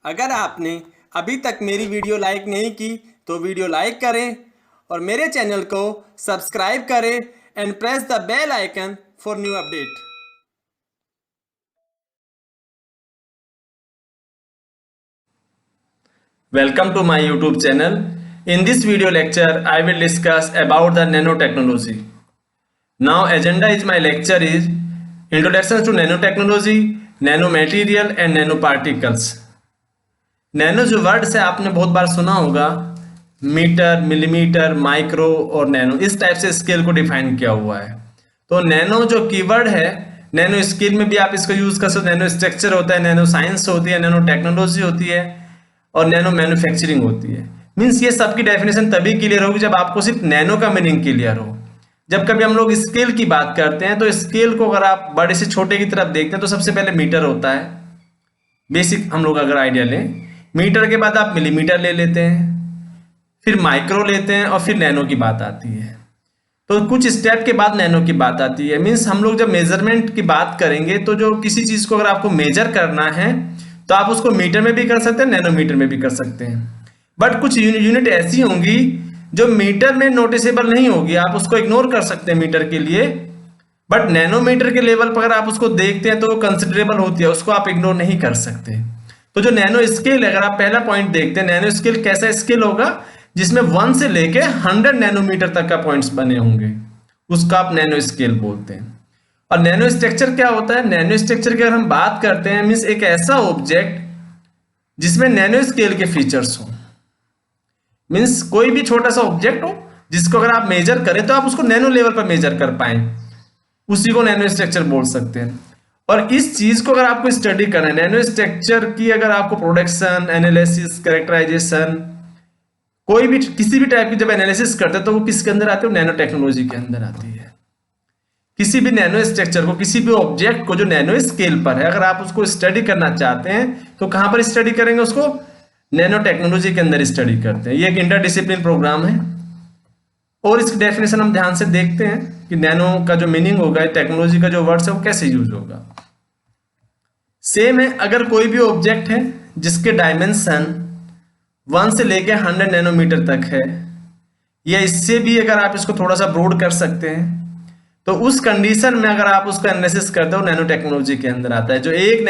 अगर आपने अभी तक मेरी वीडियो लाइक नहीं की तो वीडियो लाइक करें और मेरे चैनल को सब्सक्राइब करें and press the bell icon for new update. Welcome to my YouTube channel. In this video lecture, I will discuss about the nanotechnology. Now, agenda is my lecture is Introduction to Nanotechnology, Nanomaterial and Nanoparticles. Nano जो word से आपने बहुत बार सुना होगा, metre, millimetre, micro और nano, इस type से scale को डिफाइन किया हुआ है। तो नैनो जो कीवर्ड है, नैनो स्केल में भी आप इसको यूज कर सकते हो। नैनो स्ट्रक्चर होता है, नैनो साइंस होती है, नैनो टेक्नोलॉजी होती है और नैनो मैन्युफैक्चरिंग होती है। मीन्स ये सबकी डेफिनेशन तभी क्लियर होगी जब आपको सिर्फ नैनो का मीनिंग क्लियर हो। जब कभी हम लोग स्केल की बात करते हैं तो स्केल को अगर आप बड़े से छोटे की तरफ देखते हैं तो सबसे पहले मीटर होता है। बेसिक हम लोग अगर आइडिया लें, मीटर के बाद आप मिलीमीटर ले लेते हैं, फिर माइक्रो लेते हैं और फिर नैनो की बात आती है। तो कुछ स्टेप के बाद नैनो की बात आती है। मीन्स हम लोग जब मेजरमेंट की बात करेंगे तो जो किसी चीज को अगर आपको मेजर करना है तो आप उसको मीटर में भी कर सकते हैं, नैनोमीटर में भी कर सकते हैं। बट कुछ यूनिट ऐसी होंगी जो मीटर में नोटिसेबल नहीं होगी, आप उसको इग्नोर कर सकते हैं मीटर के लिए। बट नैनोमीटर के लेवल पर अगर आप उसको देखते हैं तो वो कंसिडरेबल होती है, उसको आप इग्नोर नहीं कर सकते। तो जो नैनो स्केल है, अगर आप पहला पॉइंट देखते हैं, नैनो स्केल कैसा स्केल होगा जिसमें 1 से लेके 100 नैनोमीटर तक का पॉइंट्स बने होंगे, उसका आप नैनो स्केल बोलते हैं। और नैनो स्ट्रक्चर क्या होता है? नैनो स्ट्रक्चर की अगर हम बात करते हैं, मीन्स एक ऐसा ऑब्जेक्ट जिसमें नैनो स्केल के फीचर्स हो। मीन्स कोई भी छोटा सा ऑब्जेक्ट हो जिसको अगर आप मेजर करें तो आप उसको नैनो लेवल पर मेजर कर पाए, उसी को नैनो स्ट्रक्चर बोल सकते हैं। और इस चीज को अगर आपको स्टडी करना है, नैनो स्ट्रक्चर की अगर आपको प्रोडक्शन, एनालिसिस, कैरेक्टराइजेशन, कोई भी किसी भी टाइप की जब एनालिसिस करते हैं तो वो किसके अंदर आती है? नैनो टेक्नोलॉजी के अंदर आती है। किसी भी नैनो स्ट्रक्चर को, किसी भी ऑब्जेक्ट को जो नैनो स्केल पर है, अगर आप उसको स्टडी करना चाहते हैं तो कहां पर स्टडी करेंगे? उसको नैनो टेक्नोलॉजी के अंदर स्टडी करते हैं। ये एक इंटरडिसिप्लिन प्रोग्राम है और इसकी डेफिनेशन हम ध्यान से देखते हैं कि नैनो का जो मीनिंग होगा, टेक्नोलॉजी का जो वर्ड्स है वो कैसे यूज होगा। सेम है, अगर कोई भी ऑब्जेक्ट है जिसके डायमेंशन 1 से लेके 100 नैनोमीटर तक है, या इससे भी अगर आप इसको थोड़ा सा ब्रॉड कर सकते हैं, तो उस कंडीशन में अगर आप उसका एनालिसिस करते हो, नैनो टेक्नोलॉजी के अंदर आता है। जो 1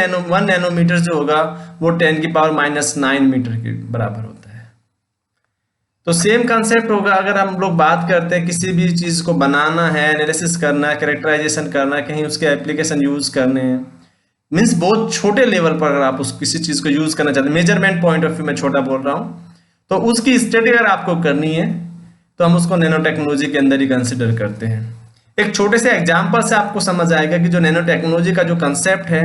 नैनोमीटर जो होगा वो 10⁻⁹ मीटर के बराबर होता है। तो सेम कंसेप्ट होगा अगर हम लोग बात करते हैं किसी भी चीज को बनाना है, एनालिसिस करना है, कैरेक्टराइजेशन करना है, कहीं उसके एप्लीकेशन यूज करने हैं। मीन्स बहुत छोटे लेवल पर अगर आप उस किसी चीज को यूज करना चाहते हैं, मेजरमेंट पॉइंट ऑफ व्यू में छोटा बोल रहा हूं, तो उसकी स्टडी अगर आपको करनी है तो हम उसको नैनो टेक्नोलॉजी के अंदर ही कंसिडर करते हैं। एक छोटे से एग्जांपल से आपको समझ आएगा कि जो नैनो टेक्नोलॉजी का जो कंसेप्ट है,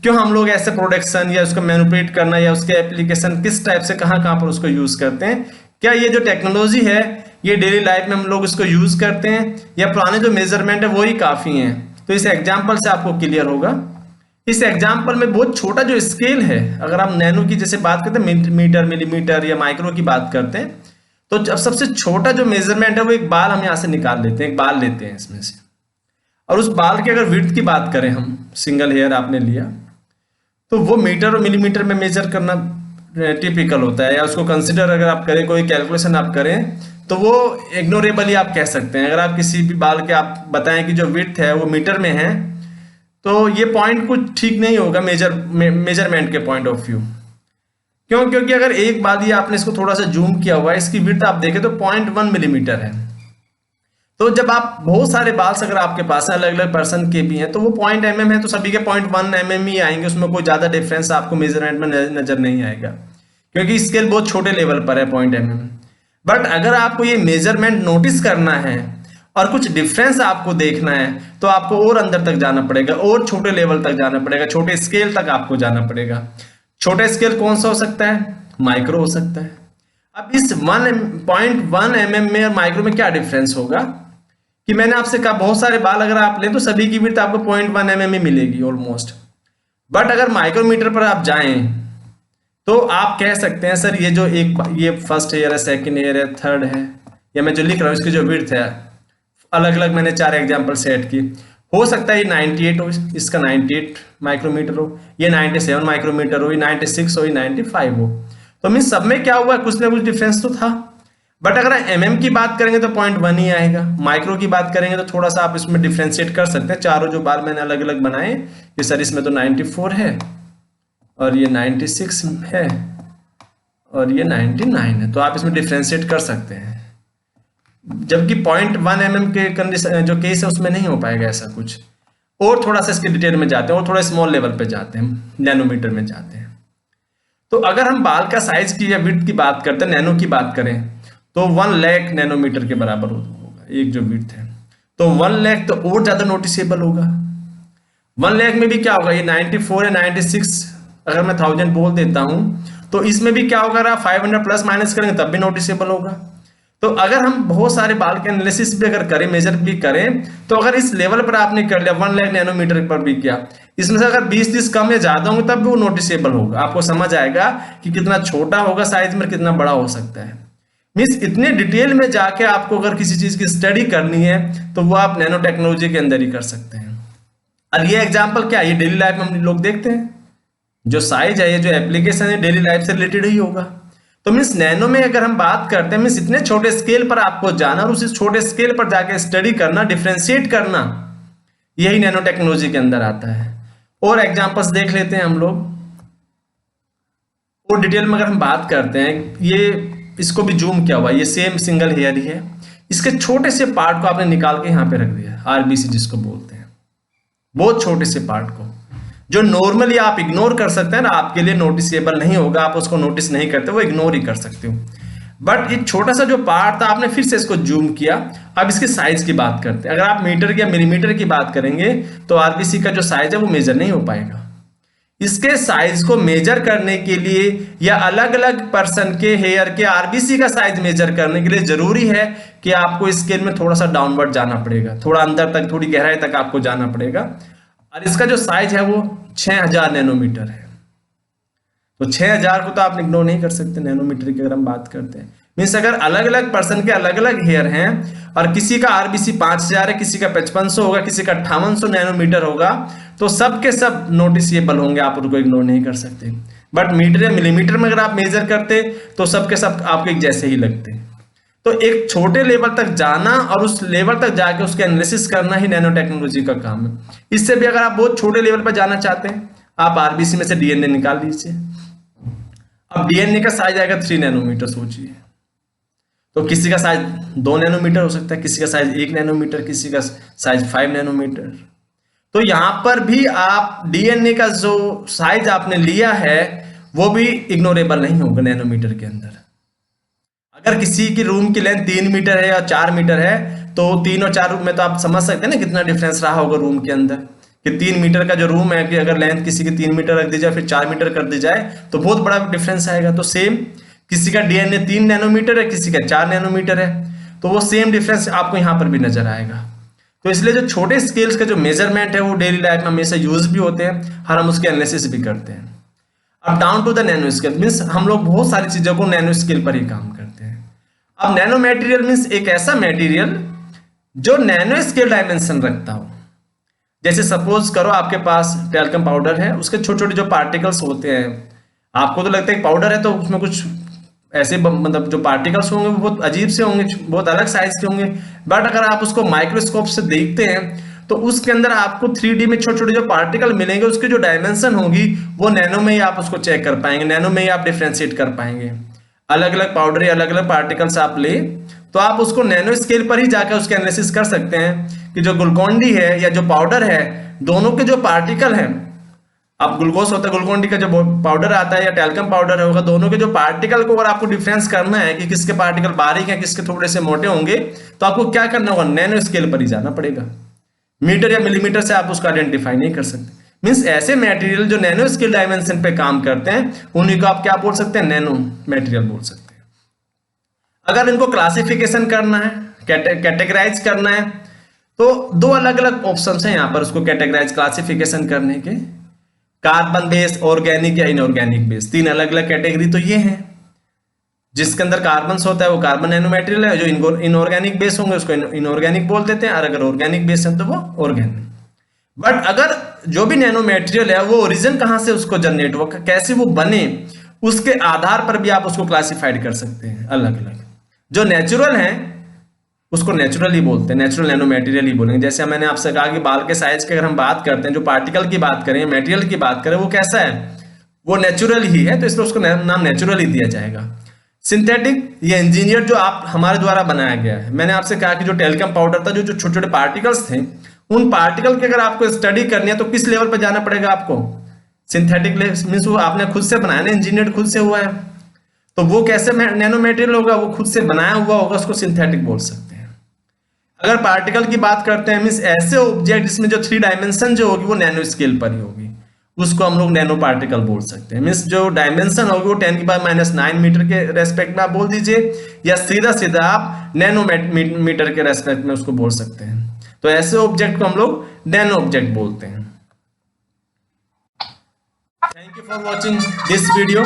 क्यों हम लोग ऐसे प्रोडक्शन या उसको मैनिपुलेट करना या उसके एप्लीकेशन किस टाइप से कहां कहां पर उसको यूज करते हैं, क्या ये जो टेक्नोलॉजी है ये डेली लाइफ में हम लोग इसको यूज करते हैं या पुराने जो मेजरमेंट है वही काफी हैं। तो इस एग्जाम्पल से आपको क्लियर होगा। इस एग्जाम्पल में बहुत छोटा जो स्केल है, अगर आप नैनो की जैसे बात करते हैं, मीटर, मिलीमीटर या माइक्रो की बात करते हैं, तो जब सबसे छोटा जो मेजरमेंट है वो एक बाल हम यहां से निकाल लेते हैं, एक बाल लेते हैं इसमें से, और उस बाल की अगर विड्थ की बात करें, हम सिंगल हेयर आपने लिया, तो वो मीटर और मिलीमीटर में मेजर करना टिपिकल होता है। या उसको कंसिडर अगर आप करें, कोई कैलकुलेशन आप करें, तो वो इग्नोरेबल ही आप कह सकते हैं। अगर आप किसी भी बाल के आप बताएं कि जो विड्थ है वो मीटर में है, तो ये पॉइंट कुछ ठीक नहीं होगा मेजरमेंट के पॉइंट ऑफ व्यू। क्यों? क्योंकि अगर एक बाल ही आपने इसको थोड़ा सा जूम किया हुआ है, इसकी विड्थ आप देखें तो 0.1 मिलीमीटर है। तो जब आप बहुत सारे बाल्स अगर आपके पास है, अलग अलग पर्सन के भी हैं, तो वो 0.1 है, तो सभी के 0.1 mm ही आएंगे, उसमें कोई ज्यादा डिफरेंस आपको मेजरमेंट में नजर नहीं आएगा, क्योंकि स्केल बहुत छोटे लेवल पर है, 0.1 mm। बट अगर आपको ये मेजरमेंट नोटिस करना है और कुछ डिफरेंस आपको देखना है तो आपको और अंदर तक जाना पड़ेगा, और छोटे लेवल तक जाना पड़ेगा, छोटे स्केल तक आपको जाना पड़ेगा। छोटा स्केल कौन सा हो सकता है? माइक्रो हो सकता है। अब इस 1.1 mm में और माइक्रो में क्या डिफरेंस होगा कि मैंने आपसे कहा बहुत सारे बाल अगर आप लें तो सभी की विड्थ आपको 0.1 mm ही मिलेगी ऑलमोस्ट। बट अगर माइक्रोमीटर पर आप जाएं तो आप कह सकते हैं सर ये जो ये फर्स्ट हेयर है, सेकंड हेयर है, थर्ड है, या मैं जो लिख रहा हूं इसकी जो विड्थ है, अलग अलग मैंने 4 एग्जांपल सेट की, हो सकता है ये 98 हो, इसका 98 माइक्रोमीटर हो, ये 97 माइक्रोमीटर हो, ये 96 हो, ये 95 हो। तो मीन सब में क्या हुआ, कुछ ना कुछ डिफरेंस तो था। बट अगर एमएम की बात करेंगे तो 0.1 ही आएगा। माइक्रो की बात करेंगे तो थोड़ा सा आप इसमें डिफ्रेंशिएट कर सकते हैं। चारों जो बार मैंने अलग अलग बनाए, ये सर इसमें तो 94 है और ये 96 है और ये 99 है, तो आप इसमें डिफ्रेंशिएट कर सकते हैं। जबकि 0.1 mm के कंडीशन जो केस है उसमें नहीं हो पाएगा ऐसा कुछ। और थोड़ा सा इसके डिटेल में जाते हैं और थोड़ा स्मॉल लेवल पे जाते हैं, नैनोमीटर में जाते हैं। तो अगर हम बाल का साइज की या विड्थ की बात करते हैं, नैनो की बात करें, तो 1 लाख नैनोमीटर के बराबर होगा एक जो विड्थ है। तो 1 लाख तो और ज्यादा नोटिसेबल होगा। 1 लाख में भी क्या होगा, ये 94 है, 96 अगर मैं 1000 बोल देता हूं तो इसमें भी क्या होगा, 500 प्लस माइनस करेंगे तब भी नोटिसेबल होगा। तो अगर हम बहुत सारे बाल के एनालिसिस भी अगर करें, मेजर भी करें, तो अगर इस लेवल पर आपने कर लिया 1 लाख नैनोमीटर पर भी किया, इसमें से अगर 20-30 कम या ज्यादा होंगे तब भी वो नोटिसेबल होगा। आपको समझ आएगा कि कितना छोटा होगा साइज में, कितना बड़ा हो सकता है। मीन्स इतने डिटेल में जाके आपको अगर किसी चीज की स्टडी करनी है तो वो आप नैनो टेक्नोलॉजी के अंदर ही कर सकते हैं। अब ये एग्जाम्पल क्या है, ये डेली लाइफ में हम लोग देखते हैं। जो साइज है, ये जो एप्लीकेशन है, डेली लाइफ से रिलेटेड ही होगा। तो मीन्स नैनो में अगर हम बात करते हैं, मीन्स इतने छोटे स्केल पर आपको जाना और उस छोटे स्केल पर जाके स्टडी करना, डिफ्रेंशिएट करना, यही नैनो टेक्नोलॉजी के अंदर आता है। और एग्जांपल्स देख लेते हैं हम लोग। और डिटेल में अगर हम बात करते हैं, ये इसको भी जूम किया हुआ, ये सेम सिंगल हेयर ही है। इसके छोटे से पार्ट को आपने निकाल के यहाँ पे रख दिया, आरबीसी जिसको बोलते हैं, बहुत छोटे से पार्ट को, जो नॉर्मली आप इग्नोर कर सकते हैं ना, आपके लिए नोटिसेबल नहीं होगा, आप उसको नोटिस नहीं करते, वो इग्नोर ही कर सकते हो। बट ये छोटा सा जो पार्ट था, आपने फिर से इसको जूम किया। अब इसके साइज की बात करते हैं। अगर आप मीटर या मिलीमीटर की बात करेंगे तो आरबीसी का जो साइज है वो मेजर नहीं हो पाएगा। इसके साइज को मेजर करने के लिए या अलग अलग पर्सन के हेयर के आरबीसी का साइज मेजर करने के लिए जरूरी है कि आपको स्केल में थोड़ा सा डाउनवर्ड जाना पड़ेगा, थोड़ा अंदर तक, थोड़ी गहराई तक आपको जाना पड़ेगा। और इसका जो साइज है वो 6000 नैनोमीटर है। तो 6000 को तो आप इग्नोर नहीं कर सकते नैनोमीटर की अगर हम बात करते हैं। मीन्स अगर अलग अलग पर्सन के अलग अलग हेयर हैं और किसी का आरबीसी 5000 है, किसी का 5500 होगा, किसी का 5800 नैनोमीटर होगा, तो सब के सब नोटिसेबल होंगे, आप उनको इग्नोर नहीं कर सकते। बट मीटर या मिलीमीटर में अगर आप मेजर करते तो सबके सब आपको एक जैसे ही लगते। तो एक छोटे लेवल तक जाना और उस लेवल तक जाके उसके एनालिसिस करना ही नैनो टेक्नोलॉजी का काम है। इससे भी अगर आप बहुत छोटे लेवल पर जाना चाहते हैं, आप आरबीसी में से डीएनए निकाल लीजिए। अब डीएनए का साइज आएगा 3 नैनोमीटर, सोचिए। तो किसी का साइज 2 नैनोमीटर हो सकता है, किसी का साइज 1 नैनोमीटर, किसी का साइज 5 नैनोमीटर। तो यहां पर भी आप डीएनए का जो साइज आपने लिया है वो भी इग्नोरेबल नहीं होगा नैनोमीटर के अंदर। अगर किसी की रूम की लेंथ 3 मीटर है या 4 मीटर है, तो 3 और 4 रूम में तो आप समझ सकते हैं ना कितना डिफरेंस रहा होगा रूम के अंदर। कि 3 मीटर का जो रूम है, कि अगर लेंथ किसी की 3 मीटर रख दी जाए, फिर 4 मीटर कर दी जाए, तो बहुत बड़ा डिफरेंस आएगा। तो सेम किसी का डीएनए 3 नैनोमीटर है, किसी का 4 नैनोमीटर है, तो वो सेम डिफरेंस आपको यहाँ पर भी नजर आएगा। तो इसलिए जो छोटे स्केल्स का जो मेजरमेंट है वो डेली लाइफ में हमेशा यूज भी होते हैं और हम उसके एनालिसिस भी करते हैं। अब down to the nano scale means हम लोग बहुत सारी चीजों को नैनो स्केल पर ही काम करते हैं। अब नैनो मटेरियल मीन्स एक ऐसा मटेरियल जो नैनो स्केल डायमेंशन रखता हो। जैसे सपोज करो आपके पास टैल्कम पाउडर है, उसके छोटे छोटे जो पार्टिकल्स होते हैं, आपको तो लगता है पाउडर है तो उसमें कुछ ऐसे मतलब जो पार्टिकल्स होंगे वो बहुत अजीब से होंगे, बहुत अलग साइज के होंगे। बट अगर आप उसको माइक्रोस्कोप से देखते हैं तो उसके अंदर आपको 3D में छोटे छोटे जो पार्टिकल मिलेंगे, उसकी जो डायमेंशन होगी वो नैनो में ही आप उसको चेक कर पाएंगे, नैनो में ही आप डिफ्रेंशिएट कर पाएंगे। अलग अलग पाउडर या अलग अलग पार्टिकल्स आप ले तो आप उसको नैनो स्केल पर ही जाकर उसके एनालिसिस कर सकते हैं कि जो ग्लूकोन डी है या जो पाउडर है, दोनों के जो पार्टिकल हैं, अब ग्लूकोज होता है, ग्लूकोन डी का जो पाउडर आता है या टैल्कम पाउडर होगा, दोनों के जो पार्टिकल को अगर आपको डिफरेंस करना है कि किसके पार्टिकल बारीक हैं, किसके थोड़े से मोटे होंगे, तो आपको क्या करना होगा, नैनो स्केल पर ही जाना पड़ेगा। मीटर या मिलीमीटर से आप उसको आइडेंटिफाई नहीं कर सकते। मीन्स ऐसे मटेरियल जो नैनो स्केल डायमेंशन पे काम करते हैं उन्हीं को आप क्या बोल सकते हैं, नैनो मटेरियल बोल सकते हैं। अगर इनको क्लासिफिकेशन करना है, कैटेगराइज करना है, तो 2 अलग अलग ऑप्शंस हैं यहाँ पर उसको कैटेगराइज क्लासिफिकेशन करने के, कार्बन बेस, ऑर्गेनिक या इनऑर्गेनिक बेस। 3 अलग अलग कैटेगरी तो ये हैं। जिसके अंदर कार्बन होता है वो कार्बन नैनो मटेरियल है, जो इनऑर्गेनिक बेस होंगे उसको इनऑर्गेनिक बोल देते हैं, और अगर ऑर्गेनिक बेस है तो वो ऑर्गेनिक। बट अगर जो भी नैनो मटेरियल है वो ओरिजिन कहां से उसको जनरेट हुआ, कैसे वो बने, उसके आधार पर भी आप उसको क्लासिफाइड कर सकते हैं अलग अलग। जो नेचुरल है उसको नेचुरल ही बोलते हैं, नेचुरल नैनो मटेरियल ही बोलेंगे। जैसे मैंने आपसे कहा कि बाल के साइज की अगर हम बात करते हैं, जो पार्टिकल की बात करें, मटेरियल की बात करें, वो कैसा है, वो नेचुरल ही है, तो इसलिए उसको नाम नेचुरल ही दिया जाएगा। सिंथेटिक, ये इंजीनियर जो आप हमारे द्वारा बनाया गया है। मैंने आपसे कहा कि जो टेल्कम पाउडर था, जो जो छोटे छोटे पार्टिकल्स थे, उन पार्टिकल की अगर आपको स्टडी करनी है तो किस लेवल पर जाना पड़ेगा आपको, सिंथेटिक मीन्स वो आपने खुद से बनाया ना, इंजीनियर खुद से हुआ है, तो वो कैसे नैनो मटेरियल होगा, वो खुद से बनाया हुआ होगा, उसको सिंथेटिक बोल सकते हैं। अगर पार्टिकल की बात करते हैं, मीन्स ऐसे ऑब्जेक्ट जिसमें जो 3 डायमेंशन जो होगी वो नैनो स्केल पर ही होगी, उसको हम लोग नैनो पार्टिकल बोल सकते हैं। मीन्स जो डायमेंशन होगी वो 10⁻⁹ मीटर के रेस्पेक्ट में आप बोल दीजिए, या सीधा सीधा आप नैनो मीटर के रेस्पेक्ट में उसको बोल सकते हैं। तो ऐसे ऑब्जेक्ट को हम लोग नैनो ऑब्जेक्ट बोलते हैं। Thank you for watching this video.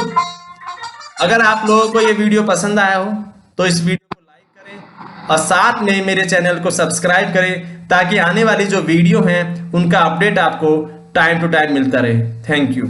अगर आप लोगों को ये वीडियो पसंद आया हो तो इस वीडियो को लाइक करें और साथ में मेरे चैनल को सब्सक्राइब करें, ताकि आने वाली जो वीडियो हैं उनका अपडेट आपको टाइम टू टाइम मिलता रहे। Thank you.